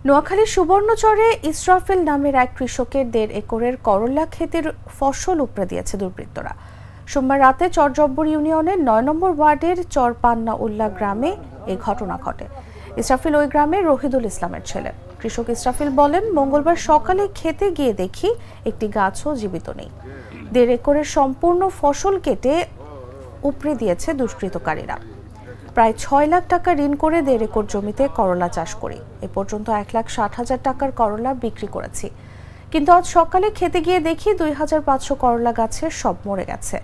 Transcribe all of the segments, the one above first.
নোয়াখালীর সুবর্ণচরে ইসরাফিল নামের এক কৃষকের 1.5 একরের করলা ক্ষেতের ফসল উপড়ে দিয়েছে দুর্বৃত্তরা। সোমবার রাতে চরজব্বর ইউনিয়নের 9 নম্বর ওয়ার্ডের চরপান্না উল্লাহ গ্রামে এই ঘটনা ঘটে। ইসরাফিল ওই গ্রামের রহিদুল ইসলামের ছেলে। কৃষক ইসরাফিল বলেন, মঙ্গলবার সকালে খেতে গিয়ে দেখি একটি গাছও জীবিত নেই। 1.5 একরের সম্পূর্ণ ফসল কেটে উপড়ে দিয়েছে দুষ্কৃতকারীরা। প্রায় 6 লাখ টাকা ঋণ করে 1.5 একর জমিতে করলা চাষ করি। এ পর্যন্ত 1,60,000 টাকার করলা বিক্রি করেছি, কিন্তু আজ সকালে খেতে গিয়ে দেখি 2,500 করলা গাছের সব মরে গেছে।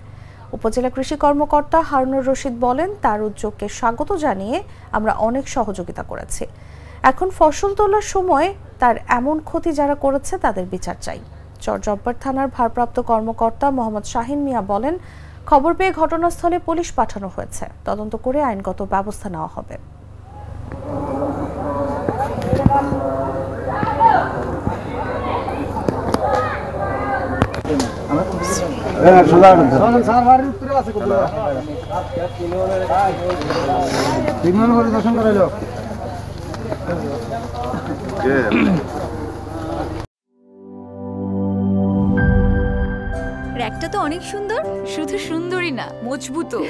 উপজেলা কৃষি কর্মকর্তা হারুনুর রশিদ বলেন, তার উদ্যোগকে স্বাগত জানিয়ে আমরা অনেক সহযোগিতা করেছি। এখন ফসল তোলার সময় তার এমন ক্ষতি যারা করেছে তাদের বিচার চাই। চরজব্বর থানার ভারপ্রাপ্ত কর্মকর্তা মোহাম্মদ শাহিন মিয়া বলেন, খবর পেয়ে ঘটনাস্থলে পুলিশ পাঠানো হয়েছে, তদন্ত করে আইনগত ব্যবস্থা নেওয়া হবে। র্যাকটা তো অনেক সুন্দর। শুধু সুন্দরই না, মজবুতও।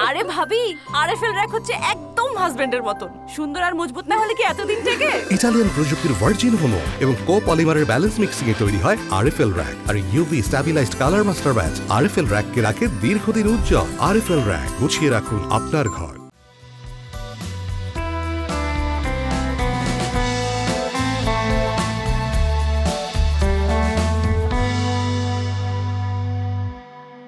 আরে ভাবি, আরএফএল র্যাক হচ্ছে একদম হাজবেন্ডের মতন। সুন্দর আর মজবুত না হলে কি এতদিন থেকে? ইতালিয়ান প্রযুক্তির ভার্জিন হোমো এবং কোপলিমারের ব্যালেন্স মিক্সিং এ তৈরি হয় আরএফএল র্যাক। আর UV stabilized colour master batch RFL র্যাককে রাখে দীর্ঘদিন উজ্জ্বল। আরএফএল র্যাক, গুছিয়ে রাখুন আপনার ঘর।